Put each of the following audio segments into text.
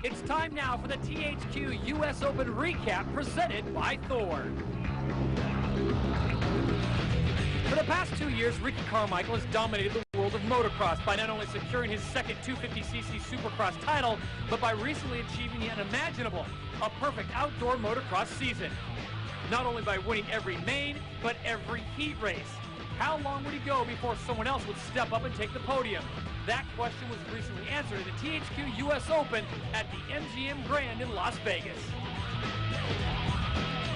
It's time now for the THQ US Open recap presented by Thor. For the past 2 years, Ricky Carmichael has dominated the world of motocross by not only securing his second 250cc Supercross title, but by recently achieving the unimaginable, a perfect outdoor motocross season. Not only by winning every main, but every heat race. How long would he go before someone else would step up and take the podium? That question was recently answered at the THQ US Open at the MGM Grand in Las Vegas.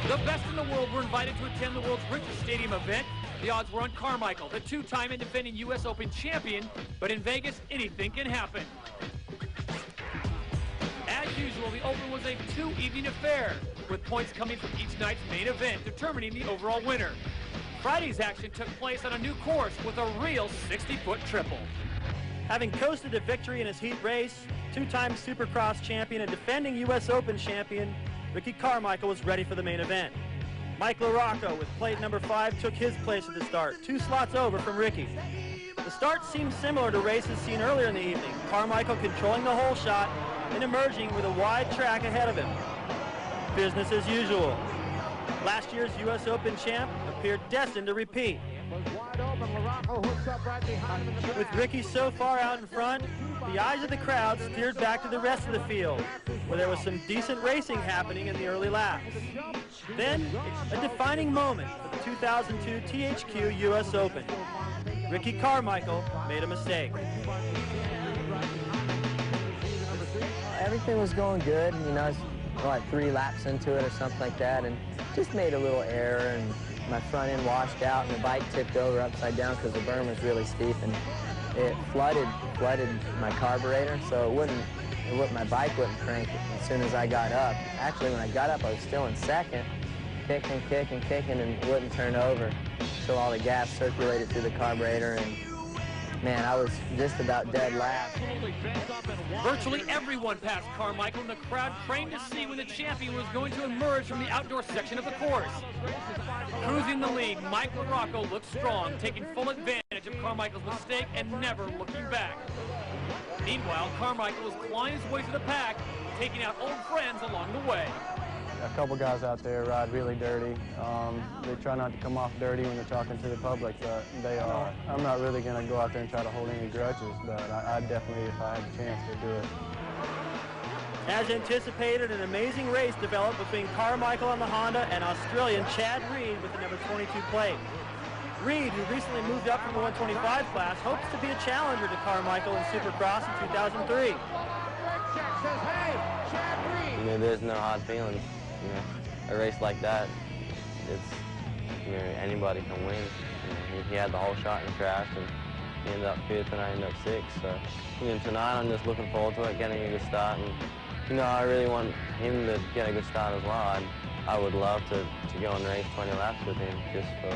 The best in the world were invited to attend the world's richest stadium event. The odds were on Carmichael, the two-time and defending US Open champion, but in Vegas, anything can happen. As usual, the Open was a two-evening affair, with points coming from each night's main event, determining the overall winner. Friday's action took place on a new course with a real 60-foot triple. Having coasted to victory in his heat race, two-time Supercross champion and defending US Open champion, Ricky Carmichael was ready for the main event. Mike LaRocco with plate number 5 took his place at the start, 2 slots over from Ricky. The start seemed similar to races seen earlier in the evening, Carmichael controlling the whole shot and emerging with a wide track ahead of him. Business as usual. Last year's US Open champ appeared destined to repeat. With Ricky so far out in front, the eyes of the crowd steered back to the rest of the field, where there was some decent racing happening in the early laps. Then, a defining moment for the 2002 THQ US Open. Ricky Carmichael made a mistake. Everything was going good, you know, I was like 3 laps into it or something like that, and just made a little error, and my front end washed out, and the bike tipped over upside down because the berm was really steep, and it flooded my carburetor, so my bike wouldn't crank as soon as I got up. Actually, when I got up, I was still in second, kicking, and it wouldn't turn over until all the gas circulated through the carburetor, and man, I was just about dead last. Virtually everyone passed Carmichael, and the crowd craned to see when the champion was going to emerge from the outdoor section of the course. Cruising the lead, Mike LaRocco looked strong, taking full advantage of Carmichael's mistake and never looking back. Meanwhile, Carmichael was clawing his way to the pack, taking out old friends along the way. A couple guys out there ride really dirty. They try not to come off dirty when they're talking to the public, but they are. I'm not really going to go out there and try to hold any grudges, but I definitely, if I had a chance, would do it. As anticipated, an amazing race developed between Carmichael on the Honda and Australian Chad Reed with the number 22 plate. Reed, who recently moved up from the 125 class, hopes to be a challenger to Carmichael in Supercross in 2003. You know, there's no hard feelings. You know, a race like that, it's, you know, anybody can win. You know, he had the whole shot and crashed, and he ended up 5th and I ended up 6th. So, you know, tonight I'm just looking forward to it, getting a good start, and you know, I really want him to get a good start as well. I would love to go and race 20 laps with him just for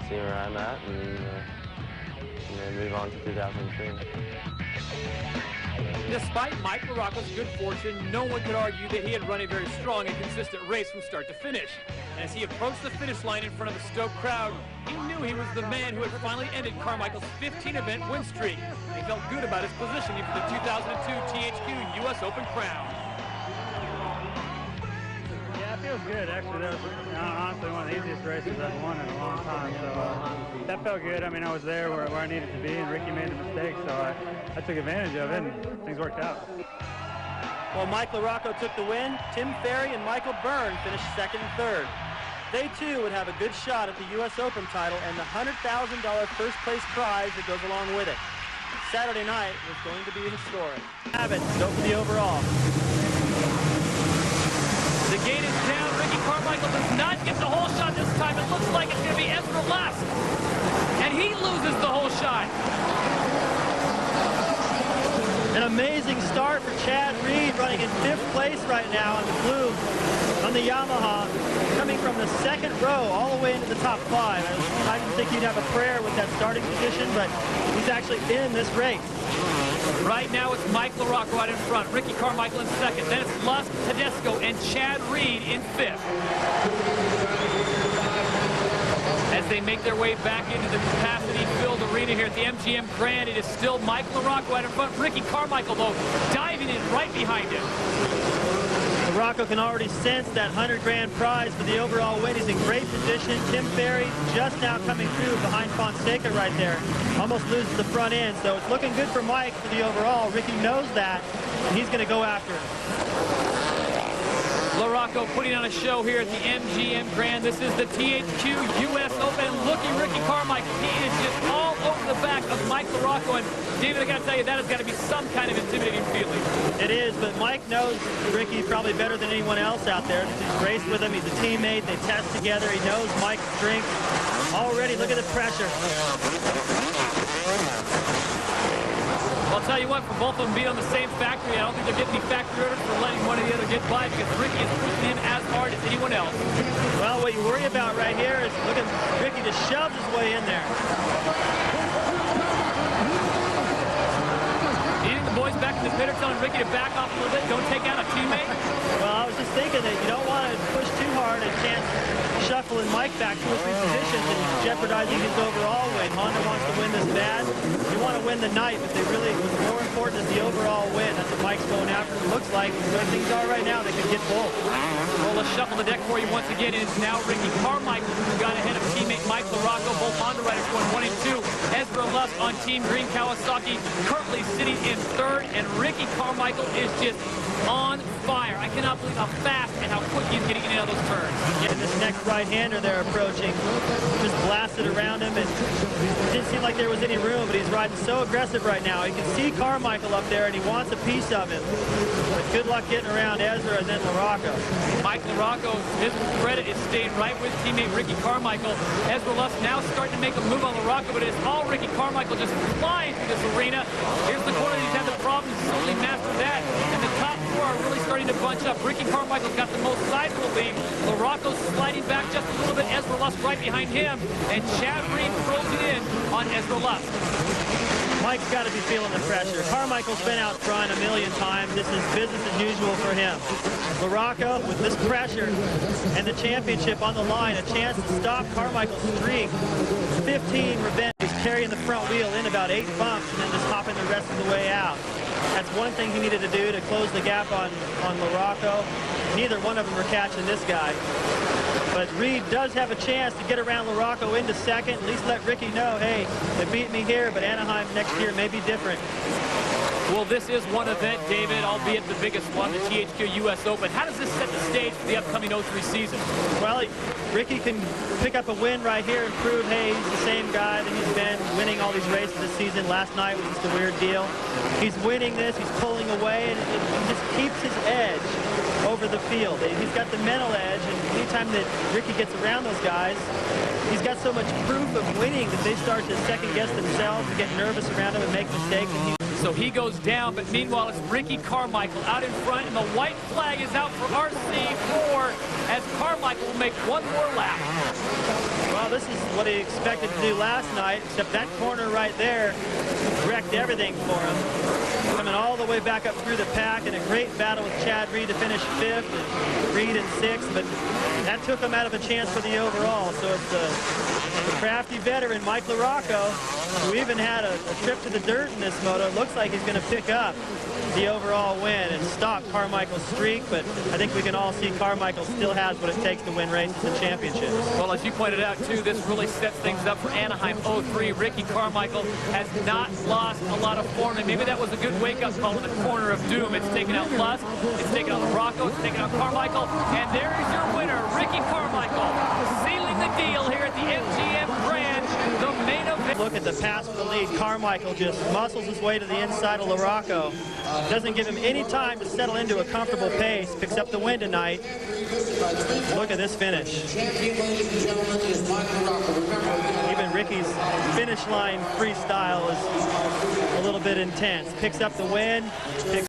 seeing where I'm at and you know, move on to 2003. Despite Mike LaRocco's good fortune, no one could argue that he had run a very strong and consistent race from start to finish. And as he approached the finish line in front of the stoked crowd, he knew he was the man who had finally ended Carmichael's 15-event win streak. And he felt good about his positioning for the 2002 THQ US Open crown. Yeah, it feels good. Actually, that was honestly one of the easiest races I've won in a long time. So that felt good. I mean, I was there where I needed to be, and Ricky made a mistake, so I took advantage of it, and things worked out. While Mike LaRocco took the win, Tim Ferry and Michael Byrne finished 2nd and 3rd. They too would have a good shot at the US Open title and the $100,000 first place prize that goes along with it. Saturday night was going to be historic. Abbott, go for the overall. The gate is down. Ricky Carmichael does not get the whole shot this time. It looks like it's going to be Ezra last. And he loses the whole shot. An amazing start for Chad Reed, running in 5th place right now in the blue on the Yamaha, coming from the 2nd row all the way into the top 5. I didn't think he'd have a prayer with that starting position, but he's actually in this race. Right now it's Mike LaRocco out in front, Ricky Carmichael in 2nd, then it's Lusk, Tedesco, and Chad Reed in 5th. as they make their way back into the capacity-filled arena here at the MGM Grand. It is still Mike LaRocco out in front. Ricky Carmichael, though, diving in right behind him. LaRocco can already sense that 100 grand prize for the overall win. He's in great position. Tim Ferry just now coming through behind Fonseca right there. Almost loses the front end, so it's looking good for Mike for the overall. Ricky knows that, and he's going to go after him. LaRocco putting on a show here at the MGM Grand. This is the THQ US Open. Looking Ricky Carmichael. He is just all over the back of Mike LaRocco. And David, I got to tell you, that has got to be some kind of intimidating feeling. It is, but Mike knows Ricky probably better than anyone else out there. He's raced with him. He's a teammate. They test together. He knows Mike's strength. Already, look at the pressure. I'll tell you what, for both of them being on the same factory, I don't think they're getting any factory orders for letting one or the other get by, because Ricky is pushing him as hard as anyone else. Well, what you worry about right here is, look at Ricky just shoves his way in there. Leading the boys back in the pit, telling Ricky to back off a little bit, don't take out a teammate. Well, I was just thinking that you don't want to push too hard and can't shuffling Mike back 2 or 3 positions and jeopardizing his overall win. Honda wants to win this bad. You want to win the night, but what's more important is the overall win. That's what Mike's going after. It looks like the way things are right now, they could get both. Well, let's shuffle the deck for you once again. It is now Ricky Carmichael who got ahead of teammate Mike LaRocco. Both Honda riders going 1 and 2. Ezra Lusk on Team Green Kawasaki currently sitting in 3rd, and Ricky Carmichael is just on fire. I cannot believe how fast and how quick he's getting in and out of those turns. Yeah, this next right-hander they're approaching just blasted around him, and it didn't seem like there was any room, but he's riding so aggressive right now. You can see Carmichael up there, and he wants a piece of him. But good luck getting around Ezra and then LaRocco. Mike LaRocco, his credit is staying right with teammate Ricky Carmichael. Ezra Lusk now starting to make a move on LaRocco, but it's all Ricky Carmichael just flying through this arena. Here's the corner that he's had the problem. He's certainly mastered that, and the top 4 are really starting to bunch up. Ricky Carmichael's got the most sizable lead. LaRocco's sliding back just a little bit. Ezra Lusk right behind him, and Chad Reed throws it in on Ezra Lusk. Mike's got to be feeling the pressure. Carmichael's been out front a million times. This is business as usual for him. LaRocco, with this pressure and the championship on the line, a chance to stop Carmichael's streak. 15 revenge. He's carrying the front wheel in about 8 bumps and then just hopping the rest of the way out. That's one thing he needed to do to close the gap on LaRocco. Neither one of them are catching this guy. But Reed does have a chance to get around LaRocco into 2nd, at least let Ricky know, hey, they beat me here, but Anaheim next year may be different. Well, this is one event, David, albeit the biggest one, the THQ US Open. How does this set the stage for the upcoming 03 season? Well, Ricky can pick up a win right here and prove, hey, he's the same guy that he's been winning all these races this season. Last night was just a weird deal. He's winning this, he's pulling away, and he just keeps his edge over the field. He's got the mental edge, and anytime that Ricky gets around those guys, he's got so much proof of winning that they start to second-guess themselves and get nervous around him and make mistakes. And so he goes down, but meanwhile it's Ricky Carmichael out in front, and the white flag is out for RC4 as Carmichael will make one more lap. Well, this is what he expected to do last night, except that corner right there wrecked everything for him. Coming all the way back up through the pack, in a great battle with Chad Reed to finish 5th, and Reed in 6th, but that took him out of a chance for the overall. So it's the crafty veteran, Mike LaRocco, who even had a trip to the dirt in this moto. Looks like he's going to pick up the overall win and stop Carmichael's streak, but I think we can all see Carmichael still has what it takes to win races and championships. Well, as you pointed out, too, this really sets things up for Anaheim 03. Ricky Carmichael has not lost a lot of form, and maybe that was a good wake-up call in the corner of doom. It's taken out Lusk, it's taken out LaRocco, it's taken out Carmichael, and there is your winner, Ricky Carmichael, sealing the deal here at the MGM Grand, the main event. Look at the pass for the lead. Carmichael just muscles his way to the inside of LaRocco. Doesn't give him any time to settle into a comfortable pace. Picks up the win tonight. Look at this finish. Even Ricky's finish line freestyle is a little bit intense. Picks up the win.